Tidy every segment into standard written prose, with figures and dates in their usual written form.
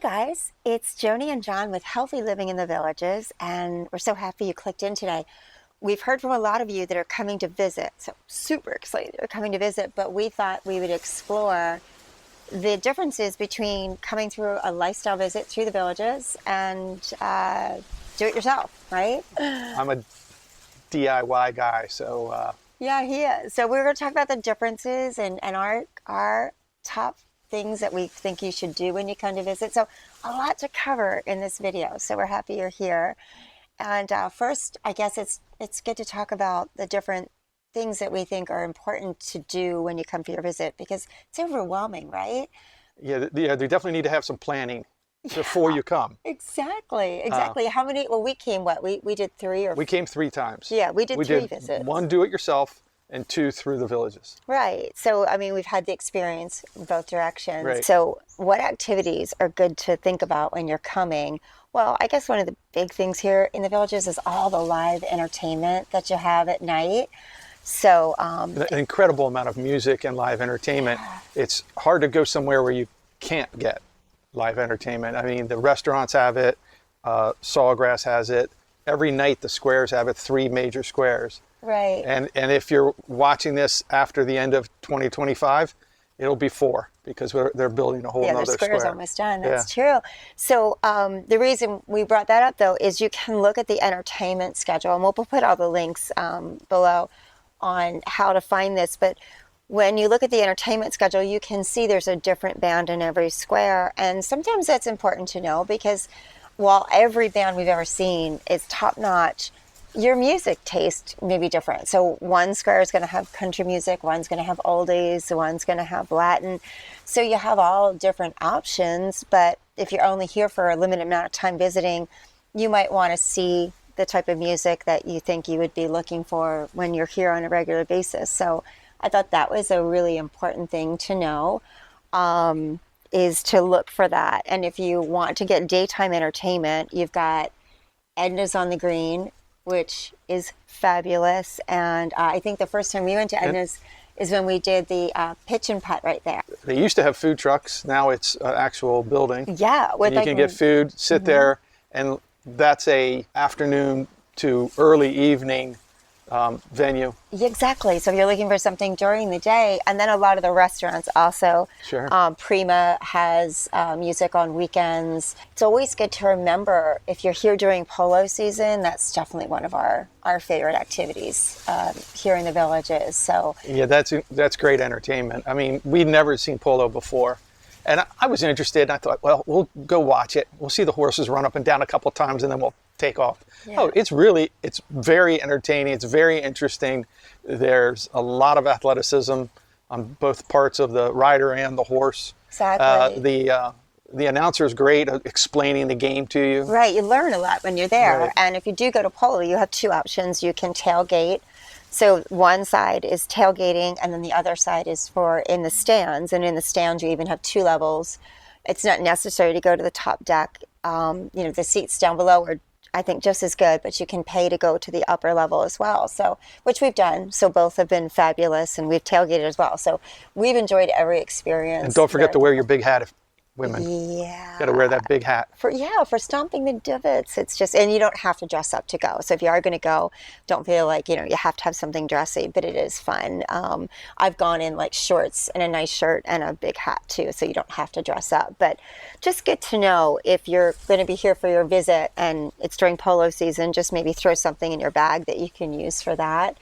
Hey guys, it's Joni and John with Healthy Living in the Villages, and we're so happy you clicked in today. We've heard from a lot of you that are coming to visit, so super excited they're coming to visit, but we thought we would explore the differences between coming through a lifestyle visit through the villages and do it yourself, right? I'm a DIY guy, so Yeah, he is. So we're going to talk about the differences and our top things that we think you should do when you come to visit. So a lot to cover in this video. So we're happy you're here. And first, I guess it's good to talk about the different things that we think are important to do when you come for your visit, because it's overwhelming, right? yeah, they definitely need to have some planning before you come. Exactly. How many? Well, we came, what? We did three or We came 3 times. yeah, we did three visits. 1 do it yourself and 2 through the villages. Right. So, I mean, we've had the experience in both directions. Right. So, what activities are good to think about when you're coming? Well, I guess one of the big things here in the villages is all the live entertainment that you have at night. So, An incredible amount of music and live entertainment. It's hard to go somewhere where you can't get live entertainment. I mean, the restaurants have it, Sawgrass has it. Every night the squares have it, 3 major squares. right. And if you're watching this after the end of 2025, it'll be 4 because they're building a whole Yeah, nother the square's square. almost done. That's true. So the reason we brought that up, though, is you can look at the entertainment schedule, and we'll put all the links below on how to find this. But when you look at the entertainment schedule, you can see there's a different band in every square. And sometimes that's important to know because while every band we've ever seen is top-notch, your music taste may be different. So one square is going to have country music, one's going to have oldies, one's going to have Latin. So you have all different options, but if you're only here for a limited amount of time visiting, you might want to see the type of music that you think you would be looking for when you're here on a regular basis. So I thought that was a really important thing to know, is to look for that. And if you want to get daytime entertainment, you've got Edna's on the Green, which is fabulous. And I think the first time we went to Edna's is when we did the pitch and putt right there. They used to have food trucks. Now it's an actual building. Yeah. And you can get food, sit there, and that's a afternoon to early evening venue. Yeah, exactly. So if you're looking for something during the day, and then a lot of the restaurants also. Sure. Prima has music on weekends. It's always good to remember if you're here during polo season, that's definitely one of our favorite activities here in the villages. So Yeah, that's great entertainment. I mean, we'd never seen polo before. And I was interested, and I thought, well, we'll go watch it. We'll see the horses run up and down a couple of times, and then we'll take off. Yeah. Oh, it's very entertaining. It's very interesting. There's a lot of athleticism on both parts of the rider and the horse. exactly. The announcer is great at explaining the game to you. Right, you learn a lot when you're there. Right. And if you do go to polo, you have 2 options. You can tailgate. So one side is tailgating, and then the other side is for in the stands. And in the stands, you even have 2 levels. It's not necessary to go to the top deck. The seats down below are, I think, just as good, but you can pay to go to the upper level as well. So, which we've done. So both have been fabulous, and we've tailgated as well. So we've enjoyed every experience. And don't forget to wear your big hat if women. Yeah. Got to wear that big hat. For stomping the divots. It's just, and you don't have to dress up to go. So if you are going to go, don't feel like, you have to have something dressy, but it is fun. I've gone in like shorts and a nice shirt and a big hat too, so you don't have to dress up. But just good to know if you're going to be here for your visit and it's during polo season, just maybe throw something in your bag that you can use for that,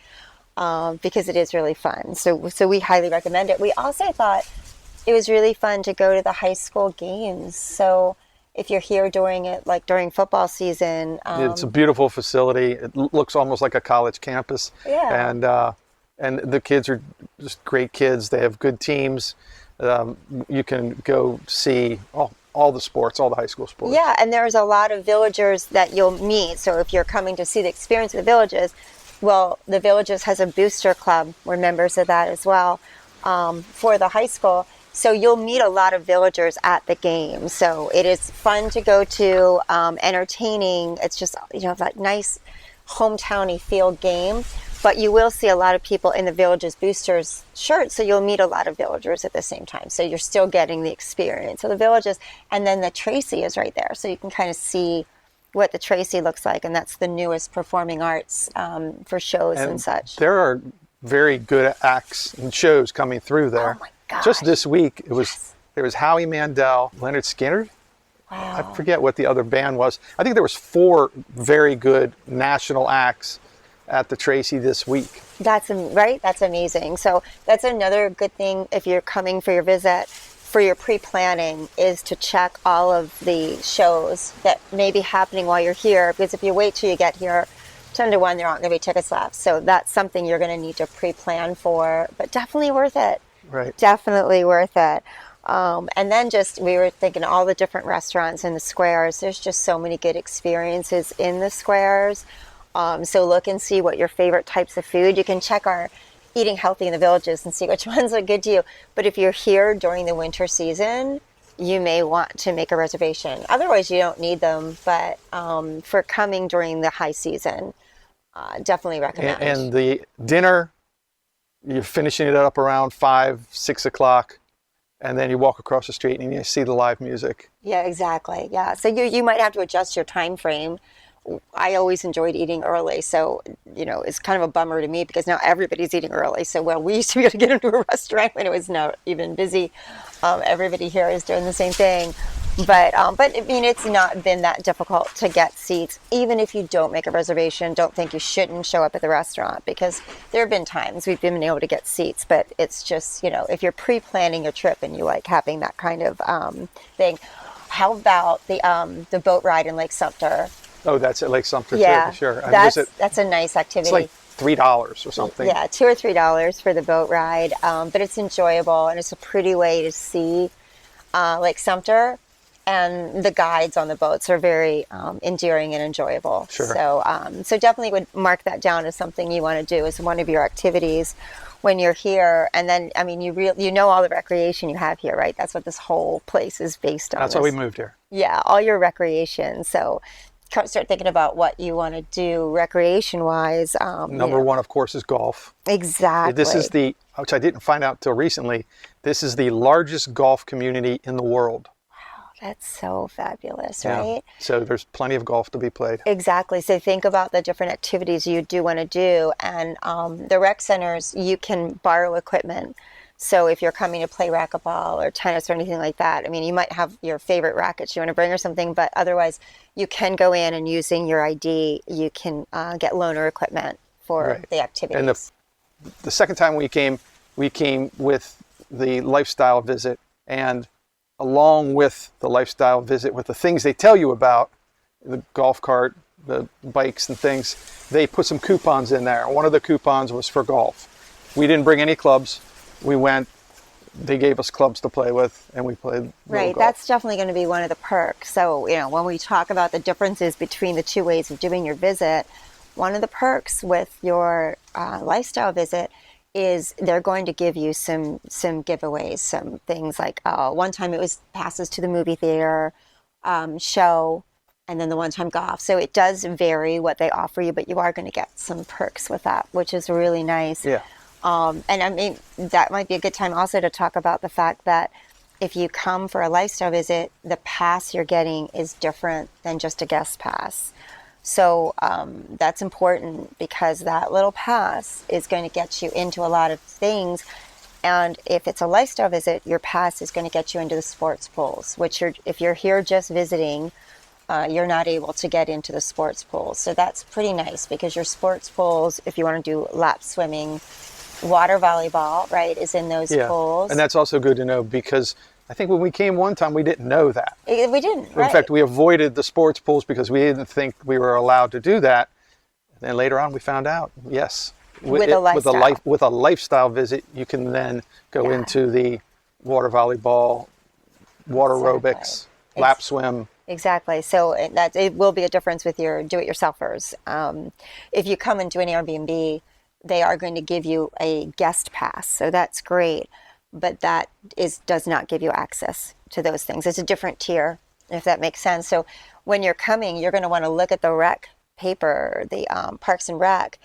because it is really fun. So we highly recommend it. We also thought it was really fun to go to the high school games. So if you're here during football season. It's a beautiful facility. It looks almost like a college campus. Yeah. And the kids are just great kids. They have good teams. You can go see all the sports, all the high school sports. Yeah, and there's a lot of villagers that you'll meet. So if you're coming to see the experience of the villages, well, the villages has a booster club. We're members of that as well, for the high school. So you'll meet a lot of villagers at the game. So it is fun to go to, entertaining. It's just, that nice hometown-y feel game. but you will see a lot of people in the Villages Boosters shirts, so you'll meet a lot of villagers at the same time. So you're still getting the experience of the Villages, and then the Tracy is right there, so you can kind of see what the Tracy looks like, and that's the newest performing arts for shows and such. There are very good acts and shows coming through there. Oh my gosh. Just this week, there was Howie Mandel, Leonard Skinner. Wow. I forget what the other band was. I think there was 4 very good national acts at the Tracy this week. That's right. That's amazing. So that's another good thing if you're coming for your visit. For your pre-planning is to check all of the shows that may be happening while you're here, because if you wait till you get here, 10 to 1, there aren't going to be tickets left. So that's something you're going to need to pre-plan for, but definitely worth it. Right. Definitely worth it. And then we were thinking all the different restaurants in the squares. There's just so many good experiences in the squares. So look and see what your favorite types of food. You can check our Eating Healthy in the Villages and see which ones are good to you. But if you're here during the winter season, you may want to make a reservation. Otherwise, you don't need them. But for coming during the high season, definitely recommend. And the dinner, you're finishing it up around 5, 6 o'clock. And then you walk across the street and you see the live music. Yeah, exactly. Yeah. So you might have to adjust your time frame. I always enjoyed eating early. So, it's kind of a bummer to me because now everybody's eating early. So, we used to be able to get into a restaurant when it was not even busy. Everybody here is doing the same thing. But I mean, it's not been that difficult to get seats. Even if you don't make a reservation, don't think you shouldn't show up at the restaurant, because there have been times we've been able to get seats. But it's just, if you're pre-planning your trip and you like having that kind of thing. How about the boat ride in Lake Sumter? Oh, that's at Lake Sumter Yeah, too, for sure. that's a nice activity. It's like $3 or something. Yeah, $2 or $3 for the boat ride. But it's enjoyable, and it's a pretty way to see Lake Sumter. And the guides on the boats are very endearing and enjoyable. Sure. So definitely would mark that down as something you want to do as one of your activities when you're here. And then, I mean, you know all the recreation you have here, right? That's what this whole place is based on. That's why we moved here. Yeah, all your recreation. So start thinking about what you want to do recreation-wise. Number one, of course, is golf. Exactly. This is which I didn't find out till recently, this is the largest golf community in the world. That's so fabulous, Yeah. right? So there's plenty of golf to be played. Exactly. So think about the different activities you do want to do. And the rec centers, you can borrow equipment. So if you're coming to play racquetball or tennis or anything like that, I mean, you might have your favorite rackets you want to bring or something, but otherwise you can go in and using your ID, you can get loaner equipment for the activities. And the second time we came with the lifestyle visit, and along with the lifestyle visit, with the things they tell you about, the golf cart, the bikes and things, they put some coupons in there. One of the coupons was for golf. We didn't bring any clubs. We went, they gave us clubs to play with, and we played Right, golf. that's definitely going to be one of the perks. So, when we talk about the differences between the two ways of doing your visit, one of the perks with your lifestyle visit is they're going to give you some giveaways, some things like one time it was passes to the movie theater, show, and then the one-time golf. So it does vary what they offer you, but you are going to get some perks with that, which is really nice. Yeah. And I mean, that might be a good time also to talk about the fact that if you come for a lifestyle visit, the pass you're getting is different than just a guest pass. So that's important, because that little pass is going to get you into a lot of things. And if it's a lifestyle visit, your pass is going to get you into the sports pools, which if you're here just visiting, you're not able to get into the sports pools. So that's pretty nice, because your sports pools, if you want to do lap swimming, water volleyball, right, is in those pools. And that's also good to know, because I think when we came one time, we didn't know that. We didn't, right. In fact, we avoided the sports pools because we didn't think we were allowed to do that. And then later on, we found out, yes. With a lifestyle visit, you can then go into the water volleyball, water aerobics, lap swim. Exactly. So it will be a difference with your do-it-yourselfers. If you come into an Airbnb, they are going to give you a guest pass. So that's great. But that does not give you access to those things. It's a different tier, if that makes sense. So when you're coming, you're going to want to look at the rec paper, the Parks and Rec,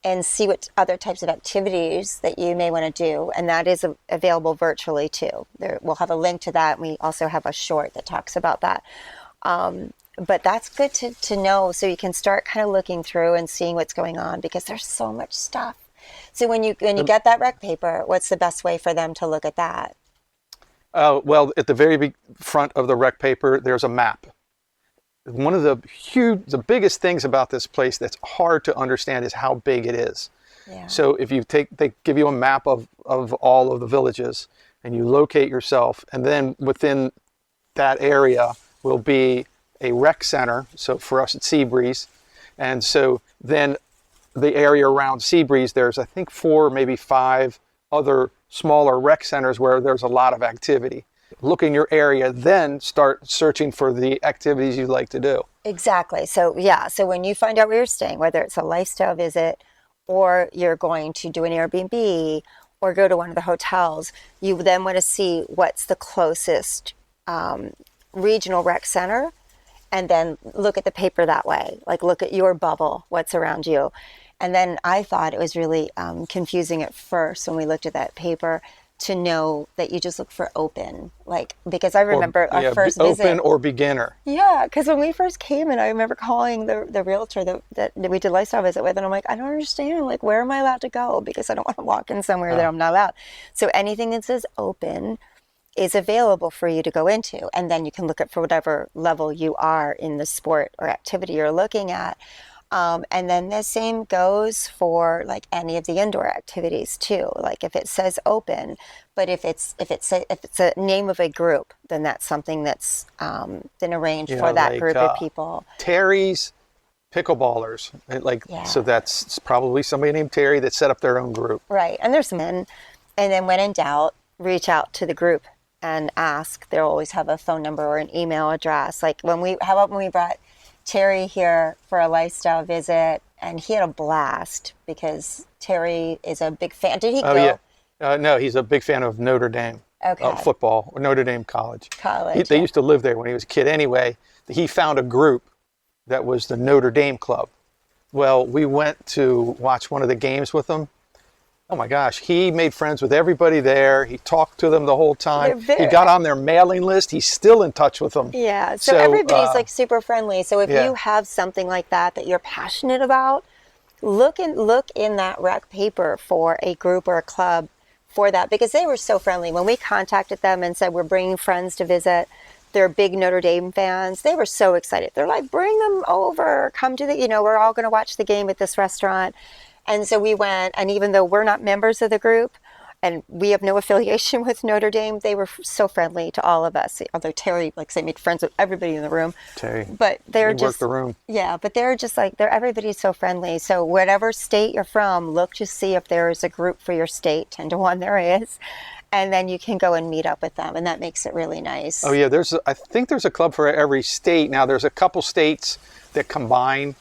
and see what other types of activities that you may want to do. And that is available virtually too. We'll have a link to that. And we also have a short that talks about that. But that's good to know, so you can start kind of looking through and seeing what's going on, because there's so much stuff. So when you get that rec paper, what's the best way for them to look at that? Well, at the very front of the rec paper, there's a map. One of the biggest things about this place that's hard to understand is how big it is. Yeah. So if they give you a map of all of the villages, and you locate yourself, and then within that area will be a rec center. So for us at Seabreeze, and so then the area around Seabreeze, there's I think 4, maybe 5 other smaller rec centers where there's a lot of activity. Look in your area, then start searching for the activities you'd like to do. Exactly. So yeah, so when you find out where you're staying, whether it's a lifestyle visit or you're going to do an Airbnb or go to one of the hotels, you then want to see what's the closest regional rec center, and then look at the paper that way. Like, look at your bubble, what's around you. And then I thought it was really confusing at first when we looked at that paper to know that you just look for open, like, because I remember our first visit. Open or beginner. Yeah, because when we first came in, I remember calling the realtor that we did lifestyle visit with, and I'm like, I don't understand, like, where am I allowed to go? Because I don't want to walk in somewhere that I'm not allowed. So anything that says open is available for you to go into, and then you can look at for whatever level you are in the sport or activity you're looking at. And then the same goes for like any of the indoor activities too. Like if it says open, but if it's a name of a group, then that's something that's been arranged for that group of people. Terry's pickleballers, so that's probably somebody named Terry that set up their own group. Right, and there's men. And then when in doubt, reach out to the group and ask. They'll always have a phone number or an email address. Like how about when we brought Terry here for a lifestyle visit, and he had a blast because Terry is a big fan. Did he go? Oh, yeah. No, he's a big fan of Notre Dame football, or Notre Dame College. They used to live there when he was a kid anyway. He found a group that was the Notre Dame Club. Well, we went to watch one of the games with him. Oh my gosh, he made friends with everybody there. He talked to them the whole time. He got on their mailing list. He's still in touch with them. Yeah, so everybody's like super friendly. So if you have something like that you're passionate about, look in that rec paper for a group or a club for that, because they were so friendly. When we contacted them and said we're bringing friends to visit, they're big Notre Dame fans. They were so excited. They're like, bring them over, come to we're all going to watch the game at this restaurant. And so we went, and even though we're not members of the group and we have no affiliation with Notre Dame, they were so friendly to all of us. Although Terry, like I say, made friends with everybody in the room. Terry. But they're just worked the room. Yeah, but they're just like, everybody's so friendly. So whatever state you're from, look to see if there is a group for your state. 10 to 1 there is. And then you can go and meet up with them, and that makes it really nice. Oh yeah, I think there's a club for every state. Now there's a couple states that combine,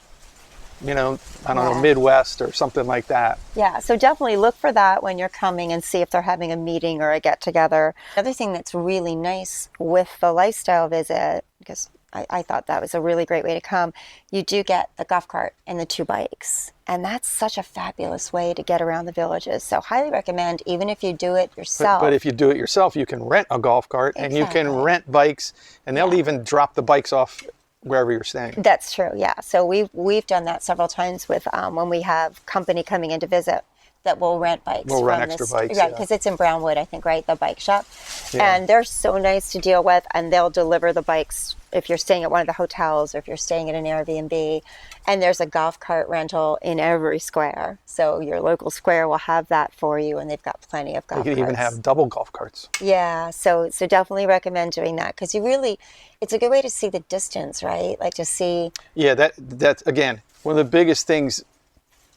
I don't know, Midwest or something like that. Yeah, so definitely look for that when you're coming and see if they're having a meeting or a get-together. Another thing that's really nice with the lifestyle visit, because I thought that was a really great way to come, you do get the golf cart and the 2 bikes. And that's such a fabulous way to get around the villages. So highly recommend, even if you do it yourself. But if you do it yourself, you can rent a golf cart and you can rent bikes, and they'll even drop the bikes off wherever you're staying. That's true, yeah. So we've done that several times with when we have company coming in to visit, that we'll rent bikes. We'll rent extra bikes. Right, because it's in Brownwood, I think, right? The bike shop. Yeah. And they're so nice to deal with, and they'll deliver the bikes if you're staying at one of the hotels or if you're staying at an Airbnb. And there's a golf cart rental in every square. So your local square will have that for you, and they've got plenty of golf carts. They can even have double golf carts. Yeah, so definitely recommend doing that, because it's a good way to see the distance, right? Like to see. Yeah, that's again, one of the biggest things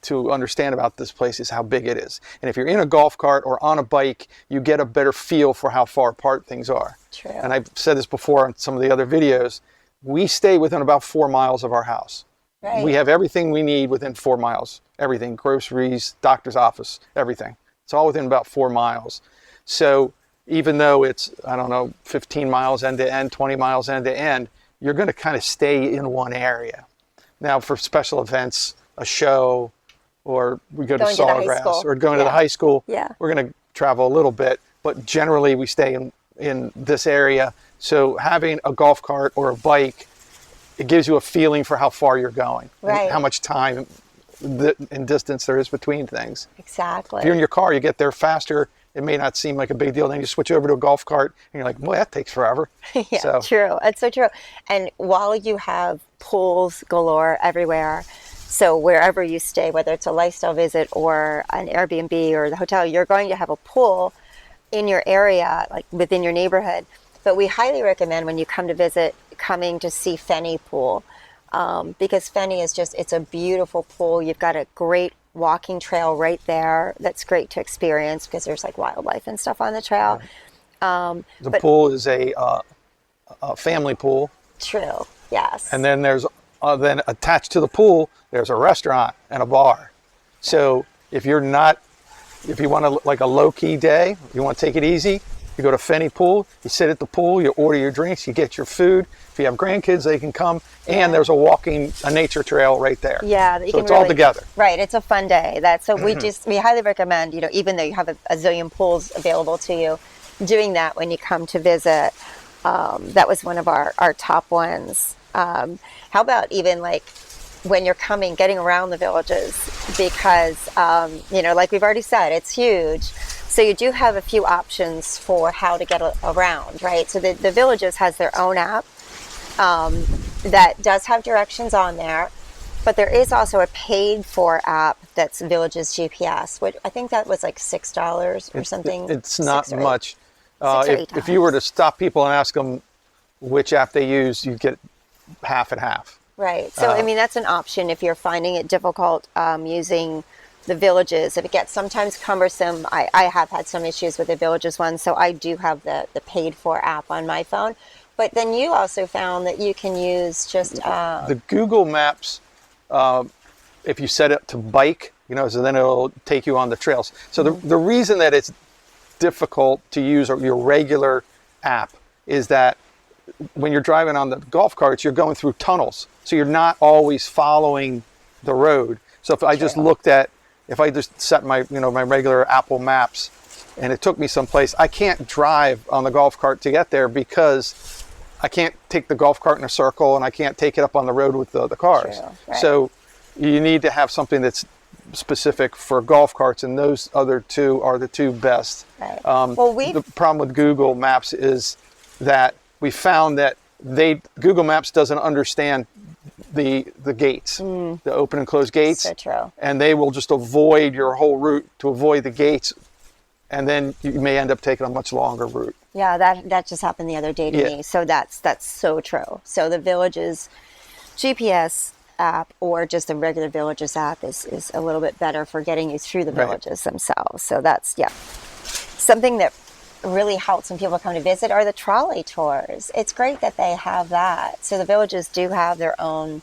to understand about this place is how big it is. And if you're in a golf cart or on a bike, you get a better feel for how far apart things are. True. And I've said this before on some of the other videos, we stay within about 4 miles of our house. Right. We have everything we need within 4 miles. Everything, groceries, doctor's office, everything. It's all within about 4 miles. So even though it's, 15 miles end to end, 20 miles end to end, you're going to kind of stay in one area. Now for special events, a show, or we go to Going to the high Sawgrass, school. or going to the Yeah. high school, Yeah. we're going to travel a little bit, but generally we stay in this area. So having a golf cart or a bike, it gives you a feeling for how far you're going, Right. and how much time and distance there is between things. Exactly. If you're in your car, you get there faster. It may not seem like a big deal. Then you switch over to a golf cart, and you're like, boy, that takes forever. Yeah, So, true. It's so true. And while you have pools galore everywhere, so wherever you stay, whether it's a lifestyle visit or an Airbnb or the hotel, you're going to have a pool in your area, like within your neighborhood. But we highly recommend when you come to visit, coming to see Fenney Pool, because Fenney is it's a beautiful pool. You've got a great walking trail right there. That's great to experience because there's like wildlife and stuff on the trail. the pool is a family pool. True. Yes. And then there's then attached to the pool, there's a restaurant and a bar. So if you want to like a low key day, you want to take it easy, you go to Fenney Pool, you sit at the pool, you order your drinks, you get your food. If you have grandkids, they can come, and there's a nature trail right there. Yeah, that you so can it's all really- together. Right, it's a fun day. We highly recommend, even though you have a zillion pools available to you, doing that when you come to visit. That was one of our top ones. How about even like when you're coming, getting around the villages, because like we've already said, it's huge. So you do have a few options for how to get around, right? So the villages has their own app that does have directions on there, but there is also a paid for app that's Villages GPS, which I think that was like $6 or something. It's not 6 or 8. much. 6 or 8 If you were to stop people and ask them which app they use, you'd get half and half. Right. So, I mean, that's an option if you're finding it difficult using the villages. If it gets sometimes cumbersome, I have had some issues with the villages one, so I do have the paid for app on my phone. But then you also found that you can use just... The Google Maps, if you set it to bike, so then it'll take you on the trails. So the reason that it's difficult to use your regular app is that when you're driving on the golf carts, you're going through tunnels. So you're not always following the road. So if I just set my, my regular Apple Maps and it took me someplace, I can't drive on the golf cart to get there because I can't take the golf cart in a circle and I can't take it up on the road with the cars. True, right. So you need to have something that's specific for golf carts, and those other two are the two best. Right. The problem with Google Maps is that we found that Google Maps doesn't understand the gates, the open and closed gates. So true. And they will just avoid your whole route to avoid the gates, and then you may end up taking a much longer route. Yeah, that just happened the other day to me. So that's so true. So the Villages GPS app or just the regular Villages app is a little bit better for getting you through the villages themselves. So that's something that really helps when people come to visit are the trolley tours. It's great that they have that. So the villages do have their own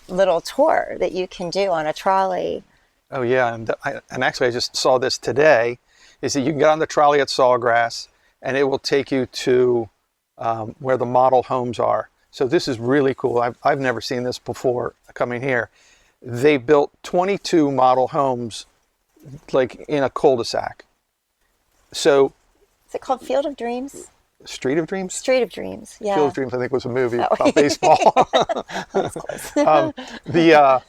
little tour that you can do on a trolley. Oh yeah, and actually I just saw this today, is that you can get on the trolley at Sawgrass and it will take you to where the model homes are. So this is really cool. I've never seen this before coming here. They built 22 model homes like in a cul-de-sac. So Is it called Field of Dreams? Street of Dreams? Street of Dreams, yeah. Field of Dreams, I think, was a movie Oh. about baseball. That's close.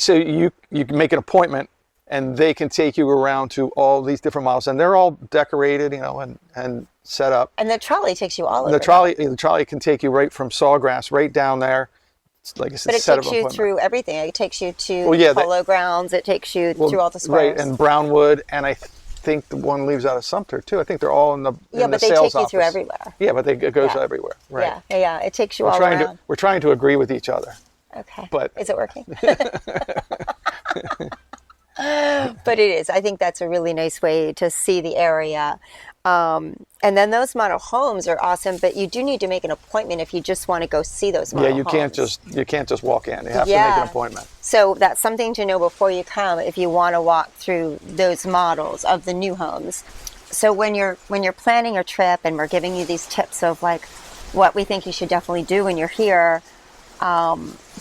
So you can make an appointment, and they can take you around to all these different models, and they're all decorated, and set up. And the trolley takes you all over. The trolley can take you right from Sawgrass right down there. It's like I said, But it set takes of you appointment. through everything. It takes you to Well, polo grounds. It takes you through all the squares. Right, and Brownwood, and I think the one leaves out of Sumter too. I think they're all in the but they sales take you through office. everywhere. Yeah, but it goes Yeah. everywhere. Right. Yeah. It takes you all around. We're trying to agree with each other. Okay. But is it working? But it is. I think that's a really nice way to see the area. And then those model homes are awesome, but you do need to make an appointment if you just want to go see those model homes. you can't just walk in. You have to make an appointment. So that's something to know before you come if you want to walk through those models of the new homes. So when you're planning your trip and we're giving you these tips of like what we think you should definitely do when you're here,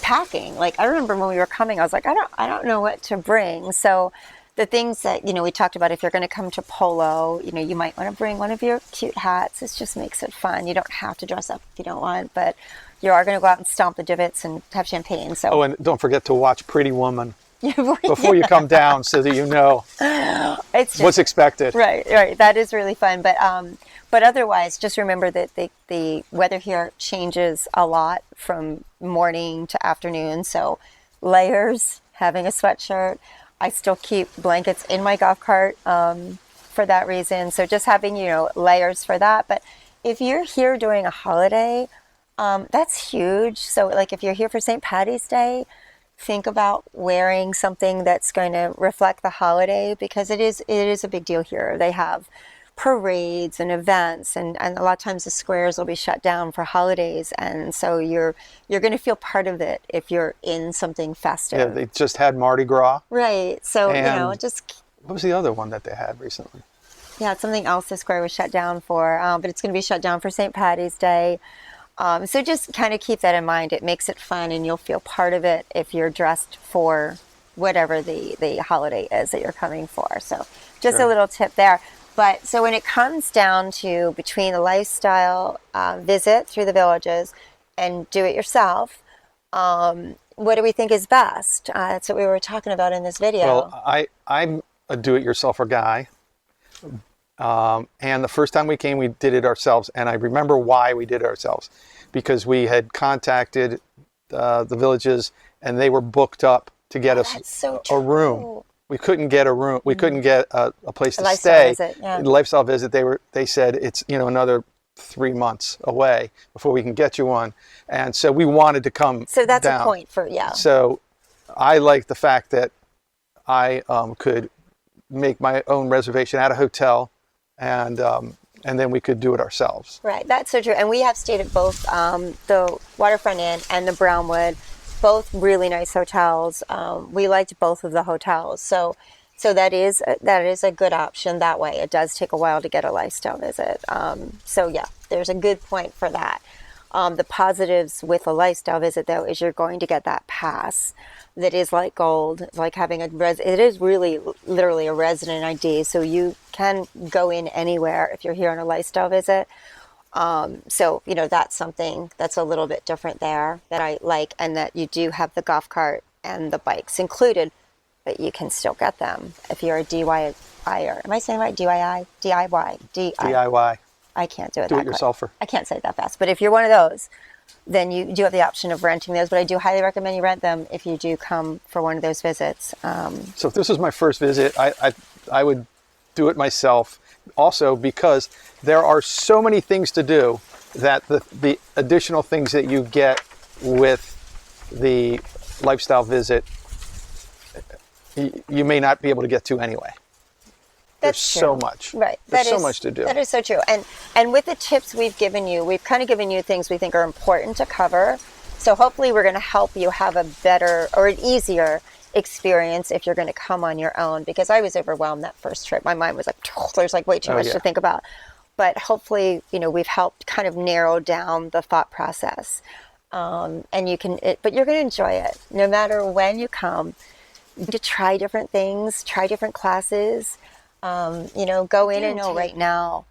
packing. Like I remember when we were coming, I was like, I don't know what to bring. So the things that, we talked about, if you're going to come to polo, you might want to bring one of your cute hats. It just makes it fun. You don't have to dress up if you don't want, but you are going to go out and stomp the divots and have champagne. So Oh, and don't forget to watch Pretty Woman before before you come down, so that you know it's just, what's expected. right. That is really fun. But otherwise, just remember that the weather here changes a lot from morning to afternoon. So layers, having a sweatshirt. I still keep blankets in my golf cart for that reason. So just having, layers for that. But if you're here during a holiday, that's huge. So like if you're here for St. Patty's Day, think about wearing something that's going to reflect the holiday, because it is a big deal here. They have parades and events, and a lot of times the squares will be shut down for holidays, and so you're going to feel part of it if you're in something festive. Yeah, they just had Mardi Gras. Right. So, And just what was the other one that they had recently? yeah, it's something else the square was shut down for, but it's going to be shut down for St. Patty's Day. So just kind of keep that in mind. It makes it fun, and you'll feel part of it if you're dressed for whatever the holiday is that you're coming for. So just a little tip there. But so when it comes down to between the lifestyle visit through the villages and do it yourself, what do we think is best? That's what we were talking about in this video. Well, I'm a do-it-yourselfer guy. And the first time we came, we did it ourselves. And I remember why we did it ourselves. Because we had contacted the villages, and they were booked up to get us a room. We couldn't get a room. We couldn't get a place to stay. Visit, yeah. Lifestyle visit. They said it's another 3 months away before we can get you one. And so we wanted to come. So that's down. a point for So I like the fact that I could make my own reservation at a hotel, and then we could do it ourselves. Right, that's so true. And we have stayed at both the Waterfront Inn and the Brownwood, both really nice hotels. We liked both of the hotels, so that is a good option that way. It does take a while to get a lifestyle visit. So yeah, there's a good point for that. The positives with a lifestyle visit, though, is you're going to get that pass that is like gold. It's like having it is really literally a resident ID, so you can go in anywhere if you're here on a lifestyle visit. So that's something that's a little bit different there that I like, and that you do have the golf cart and the bikes included, but you can still get them if you're a DIYer. Am I saying right? DIY? DIY? DIY. I can't do it. Do-it-yourselfer. I can't say it that fast. But if you're one of those, then you do have the option of renting those. But I do highly recommend you rent them if you do come for one of those visits. So if this was my first visit, I would do it myself. Also, because there are so many things to do that the additional things that you get with the lifestyle visit, you may not be able to get to anyway. There's so much. Right. There's so much to do. That is so true. And with the tips we've given you, we've kind of given you things we think are important to cover. So hopefully we're going to help you have a better or an easier experience if you're going to come on your own, because I was overwhelmed that first trip. My mind was like, there's like way too much to think about. But hopefully, we've helped kind of narrow down the thought process. And but you're going to enjoy it no matter when you come. To try different things, try different classes. Go in and know right now,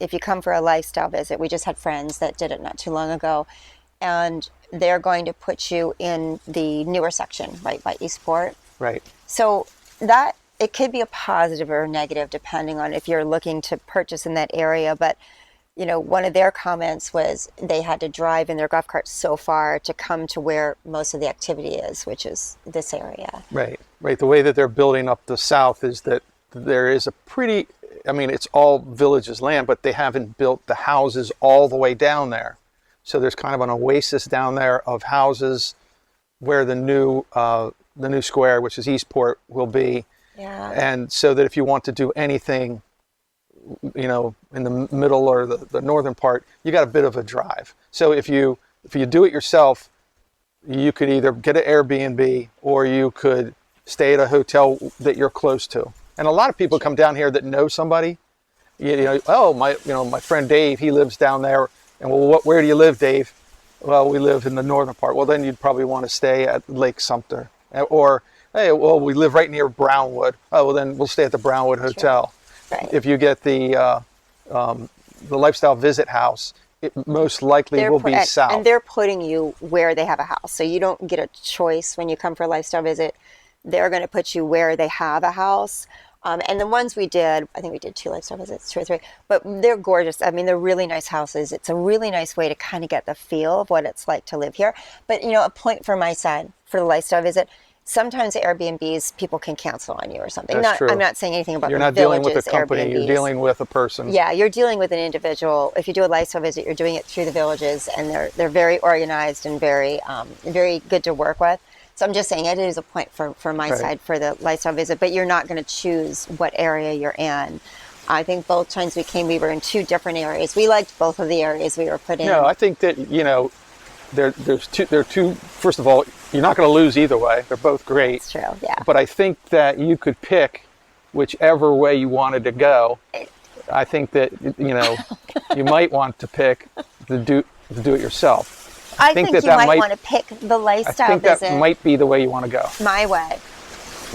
if you come for a lifestyle visit, we just had friends that did it not too long ago, and they're going to put you in the newer section, right by Eastport. Right. So that it could be a positive or a negative depending on if you're looking to purchase in that area. But, one of their comments was they had to drive in their golf cart so far to come to where most of the activity is, which is this area. Right. The way that they're building up the south is that there is it's all villages land, but they haven't built the houses all the way down there. So there's kind of an oasis down there of houses where the new square, which is Eastport, will be. Yeah. And so that if you want to do anything, in the middle or the northern part, you got a bit of a drive. So if you do it yourself, you could either get an Airbnb or you could stay at a hotel that you're close to. And a lot of people come down here that know somebody. My friend Dave, he lives down there. And well, where do you live, Dave? well, we live in the northern part. Well, then you'd probably want to stay at Lake Sumter. Or, hey, well, we live right near Brownwood. Oh, well, then we'll stay at the Brownwood Hotel. Right. If you get the lifestyle visit house, it most likely will be south. And they're putting you where they have a house. So you don't get a choice when you come for a lifestyle visit. They're going to put you where they have a house. And the ones we did, I think we did 2 lifestyle visits, 2 or 3, but they're gorgeous. I mean, they're really nice houses. It's a really nice way to kind of get the feel of what it's like to live here. But, you know, a point from my side for the lifestyle visit, sometimes Airbnbs, people can cancel on you or something. That's true. I'm not saying anything about You're the not dealing with a villages, company, you're Airbnbs. dealing with a person. Yeah, you're dealing with an individual. If you do a lifestyle visit, you're doing it through the villages, and they're very organized and very good to work with. So I'm just saying it is a point for my Right. side for the lifestyle visit, but you're not going to choose what area you're in. I think both times we came, we were in 2 different areas. We liked both of the areas we were put in. No, I think that, you know, there are two, first of all, you're not going to lose either way. They're both great. It's true, yeah. But I think that you could pick whichever way you wanted to go. I think that, you know, you might want to pick the do it yourself. I think you might want to pick the I lifestyle think visit that might be the way you want to go. my way,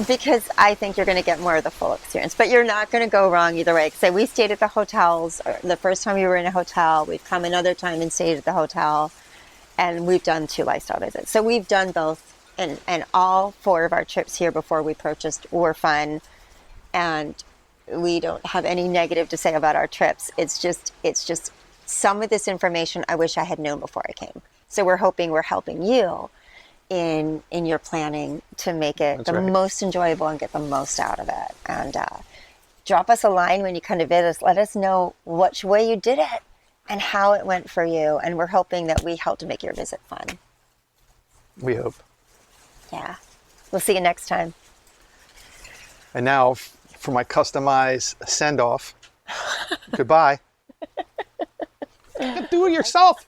because I think you're going to get more of the full experience. But you're not going to go wrong either way. So we stayed at the hotels. The first time we were in a hotel, we've come another time and stayed at the hotel, and we've done 2 lifestyle visits. So we've done both, and all 4 of our trips here before we purchased were fun, and we don't have any negative to say about our trips. It's just some of this information I wish I had known before I came. So we're hoping we're helping you in your planning to make it That's the right. most enjoyable and get the most out of it. And drop us a line when you come to visit us. Let us know which way you did it and how it went for you. And we're hoping that we help to make your visit fun. We hope. Yeah. We'll see you next time. And now for my customized send off. Goodbye. Do it yourself.